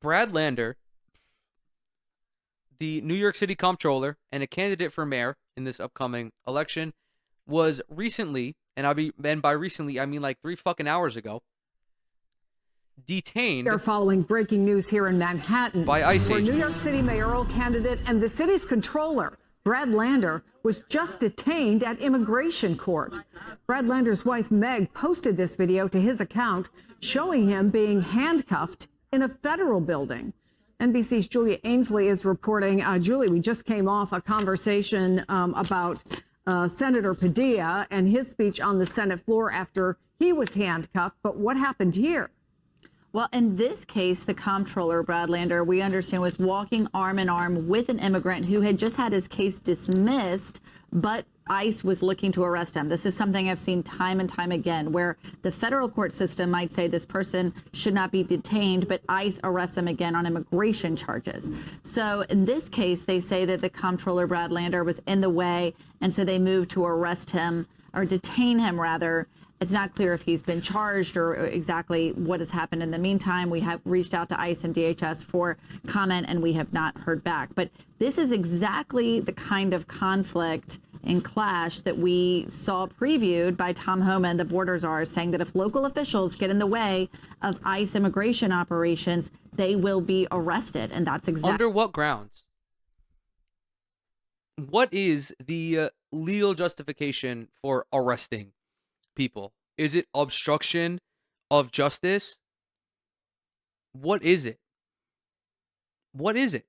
Brad Lander, the New York City comptroller and a candidate for mayor in this upcoming election, was recently, and by recently I mean like 3 fucking hours ago, detained. They're following breaking news here in Manhattan, by ICE where agents. New York City mayoral candidate and the city's controller, Brad Lander, was just detained at immigration court. Brad Lander's wife, Meg, posted this video to his account showing him being handcuffed in a federal building. NBC's Julia Ainsley is reporting. Julie, we just came off a conversation about Senator Padilla and his speech on the Senate floor after he was handcuffed. But what happened here? Well, in this case, the comptroller, Brad Lander, we understand was walking arm in arm with an immigrant who had just had his case dismissed, but ICE was looking to arrest him. This is something I've seen time and time again, where the federal court system might say this person should not be detained, but ICE arrests them again on immigration charges. So in this case, they say that the comptroller, Brad Lander, was in the way, and so they moved to arrest him, or detain him, rather. It's not clear if he's been charged or exactly what has happened in the meantime. We have reached out to ICE and DHS for comment, and we have not heard back. But this is exactly the kind of conflict and clash that we saw previewed by Tom Homan, the border czar, saying that if local officials get in the way of ICE immigration operations, they will be arrested. And that's exactly under what grounds? What is the legal justification for arresting people? Is it obstruction of justice? What is it? What is it?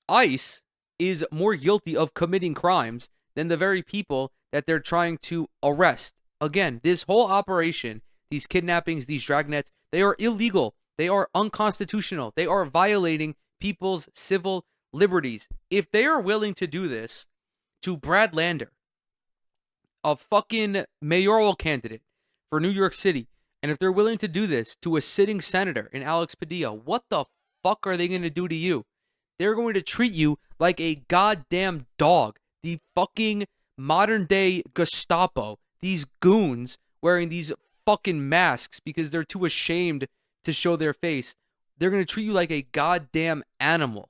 ICE is more guilty of committing crimes than the very people that they're trying to arrest. Again, this whole operation, these kidnappings, these dragnets, they are illegal. They are unconstitutional. They are violating people's civil liberties. If they are willing to do this to Brad Lander, a fucking mayoral candidate for New York City, and if they're willing to do this to a sitting senator in Alex Padilla, what the fuck are they going to do to you? They're going to treat you like a goddamn dog. The fucking modern day Gestapo, these goons wearing these fucking masks because they're too ashamed to show their face. They're going to treat you like a goddamn animal.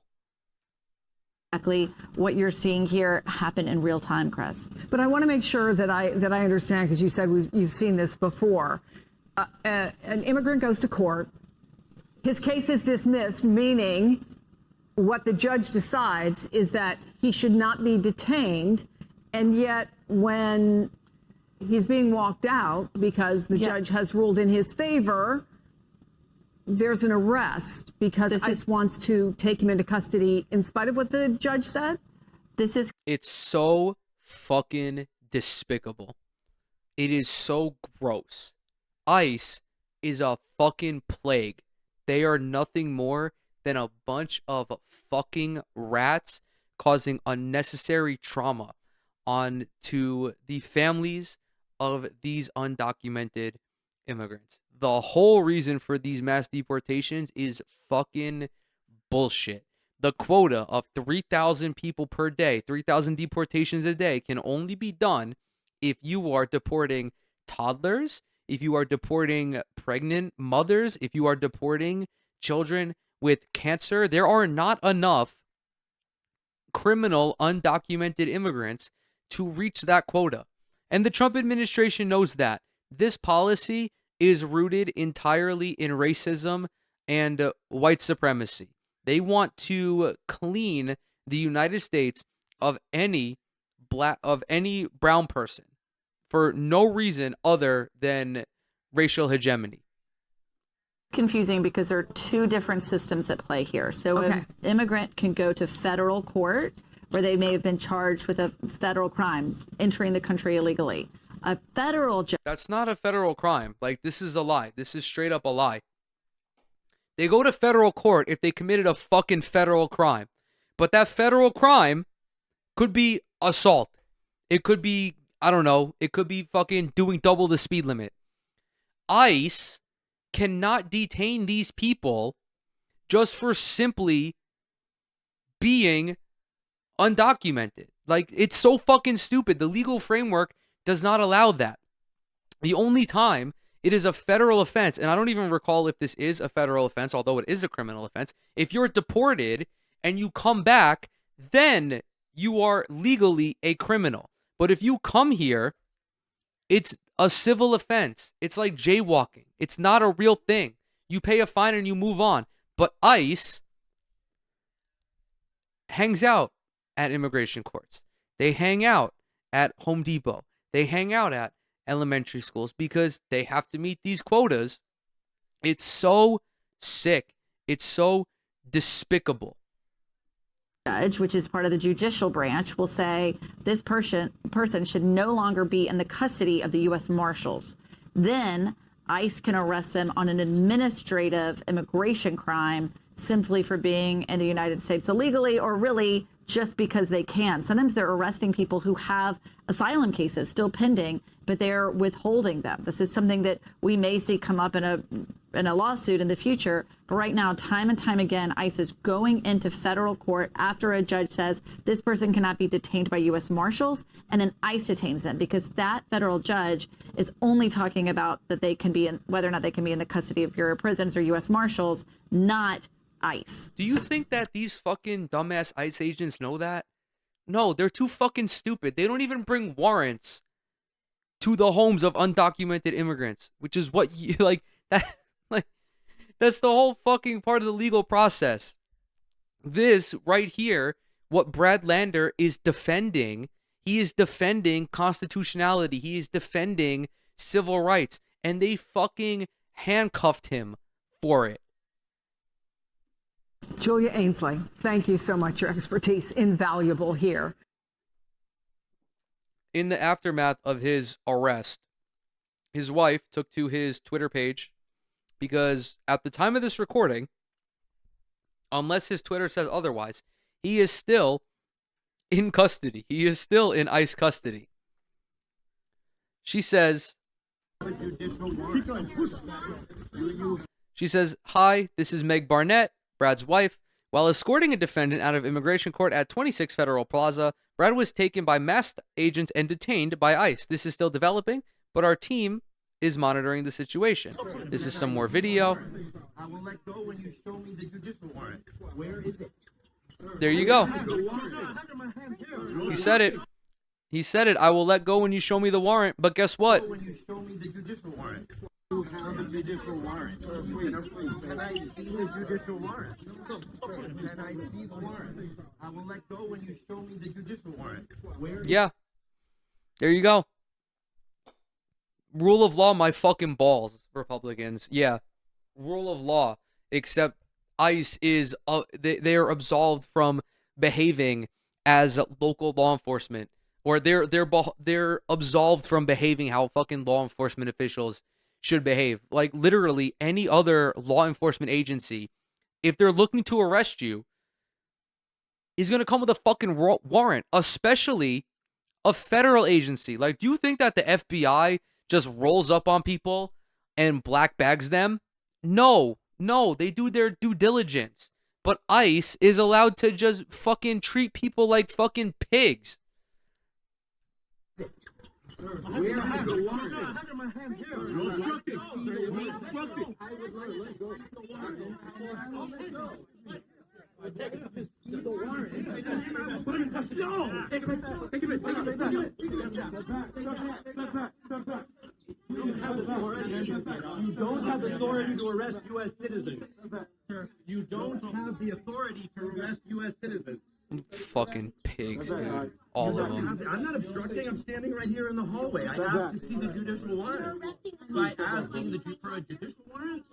exactly what you're seeing here happen in real time, Chris. But I want to make sure that I understand, because you said you've seen this before. An immigrant goes to court. His case is dismissed, meaning what the judge decides is that he should not be detained. And yet when he's being walked out because the judge has ruled in his favor, there's an arrest because ICE wants to take him into custody in spite of what the judge said. It's so fucking despicable. It is so gross. ICE is a fucking plague. They are nothing more than a bunch of fucking rats causing unnecessary trauma onto the families of these undocumented immigrants. The whole reason for these mass deportations is fucking bullshit. The quota of 3,000 people per day, 3,000 deportations a day, can only be done if you are deporting toddlers, if you are deporting pregnant mothers, if you are deporting children with cancer. There are not enough criminal undocumented immigrants to reach that quota. And the Trump administration knows that. This policy is rooted entirely in racism and white supremacy. They want to clean the United States of any brown person for no reason other than racial hegemony. Confusing because there are two different systems at play here. So an immigrant can go to federal court where they may have been charged with a federal crime, entering the country illegally. A federal judge. That's not a federal crime. Like, this is a lie. This is straight up a lie. They go to federal court if they committed a fucking federal crime. But that federal crime could be assault. It could be, I don't know, it could be fucking doing double the speed limit. ICE cannot detain these people just for simply being undocumented. Like, it's so fucking stupid. The legal framework does not allow that. The only time It is a federal offense, and I don't even recall if this is a federal offense, although it is a criminal offense. If you're deported and you come back, then you are legally a criminal. But if you come here, it's a civil offense. It's like jaywalking. It's not a real thing. You pay a fine and you move on. But ICE hangs out at immigration courts. They hang out at Home Depot. They hang out at elementary schools because they have to meet these quotas. It's so sick. It's so despicable. Judge, which is part of the judicial branch, will say this person should no longer be in the custody of the U.S. Marshals. Then ICE can arrest them on an administrative immigration crime simply for being in the United States illegally, or really just because they can. Sometimes they're arresting people who have asylum cases still pending, but they're withholding them. This is something that we may see come up in a lawsuit in the future. But right now, time and time again, ICE is going into federal court after a judge says this person cannot be detained by U.S. Marshals, and then ICE detains them because that federal judge is only talking about that they can be in, whether or not they can be in the custody of Bureau of Prisons or U.S. Marshals, not ICE. Do you think that these fucking dumbass ICE agents know that? No, they're too fucking stupid. They don't even bring warrants to the homes of undocumented immigrants, which is what you like that like that's the whole fucking part of the legal process. This right here, what Brad Lander is defending, he is defending constitutionality. He is defending civil rights, and they fucking handcuffed him for it. Julia Ainsley, thank you so much. Your expertise, invaluable here. In the aftermath of his arrest, his wife took to his Twitter page because at the time of this recording, unless his Twitter says otherwise, he is still in custody. He is still in ICE custody. She says, "Hi, this is Meg Barnett, Brad's wife. While escorting a defendant out of immigration court at 26 Federal Plaza, Brad was taken by masked agents and detained by ICE. This is still developing, but our team is monitoring the situation." This is some more video. I will let go when you show me the judicial warrant. Where is it? There you go. He said it. He said it. I will let go when you show me the warrant. But guess what? When you show me the judicial warrant. You have a judicial warrant. Can I see the judicial warrant? Can I see the warrant? I will let go when you show me the judicial warrant. Where? Yeah. There you go. Rule of law, my fucking balls, Republicans. Yeah. Rule of law. Except ICE is, they are absolved from behaving as local law enforcement. Or they're absolved from behaving how fucking law enforcement officials should behave. Like literally any other law enforcement agency, if they're looking to arrest you, is going to come with a fucking warrant, especially a federal agency. Like, do you think that the FBI just rolls up on people and black bags them? No, they do their due diligence. But ICE is allowed to just fucking treat people like fucking pigs. Where is the warrant? I have my hand here. You struck it. You struck it. I was like, let go. The warrant. No. Take it. Step back. You don't have authority to arrest U.S. citizens. You don't have the authority to arrest U.S. citizens. Fucking pigs, dude. All of them. I'm not obstructing. I'm standing right here in the hallway. I asked to see the judicial warrant. By asking for a judicial warrant?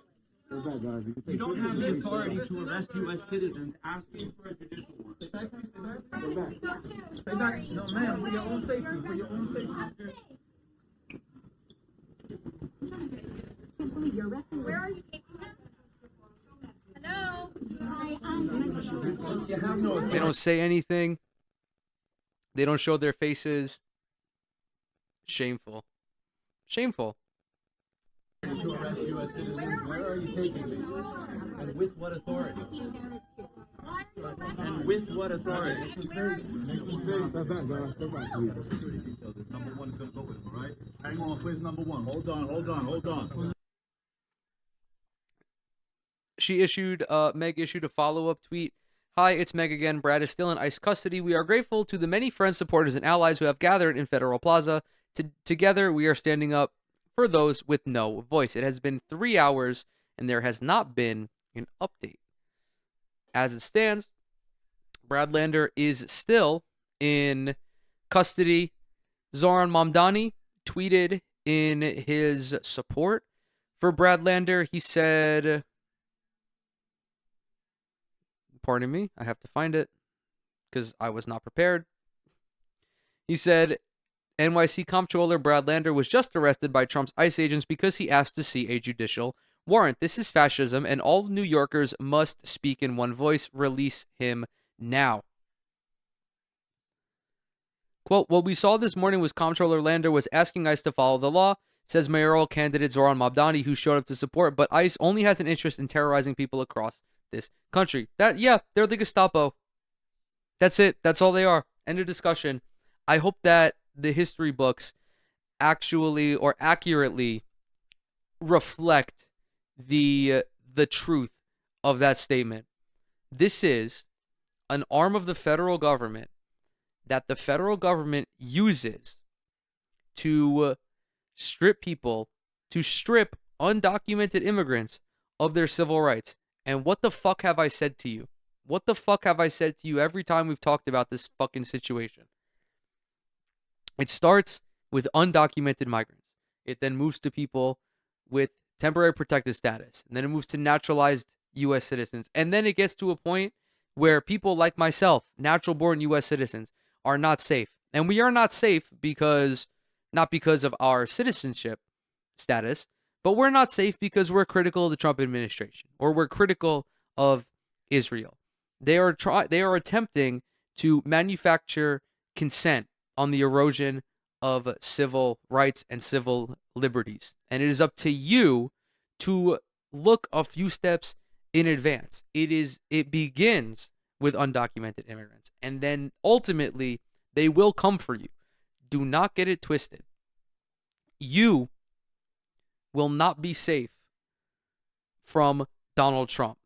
You don't have the authority to arrest U.S. citizens asking for a judicial warrant. Stay back. No, ma'am. For your own safety. Where are you taking him? Hello? They don't say anything. They don't show their faces. Shameful. Where are you taking me? And with what authority? Step back, please. Number one is going to go with him, all right? Hang on, please, number one. Hold on. Meg issued a follow-up tweet. Hi, it's Meg again. Brad is still in ICE custody. We are grateful to the many friends, supporters, and allies who have gathered in Federal Plaza. Together, we are standing up for those with no voice. It has been 3 hours, and there has not been an update. As it stands, Brad Lander is still in custody. Zoran Mamdani tweeted in his support for Brad Lander. He said, pardon me, I have to find it because I was not prepared. He said, NYC Comptroller Brad Lander was just arrested by Trump's ICE agents because he asked to see a judicial warrant. This is fascism, and all New Yorkers must speak in one voice. Release him now. Quote, what we saw this morning was Comptroller Lander was asking ICE to follow the law, says mayoral candidate Zoran Mamdani, who showed up to support, but ICE only has an interest in terrorizing people across this country. They're the Gestapo. That's it. That's all they are. End of discussion. I hope that the history books actually or accurately reflect the truth of that statement. This is an arm of the federal government that the federal government uses to strip undocumented immigrants of their civil rights. And what the fuck have I said to you? What the fuck have I said to you every time we've talked about this fucking situation? It starts with undocumented migrants. It then moves to people with temporary protected status. And then it moves to naturalized U.S. citizens. And then it gets to a point where people like myself, natural-born U.S. citizens, are not safe. And we are not safe not because of our citizenship status, but we're not safe because we're critical of the Trump administration or we're critical of Israel. They are attempting to manufacture consent on the erosion of civil rights and civil liberties. And it is up to you to look a few steps in advance. It begins with undocumented immigrants, and then ultimately they will come for you. Do not get it twisted. You will not be safe from Donald Trump.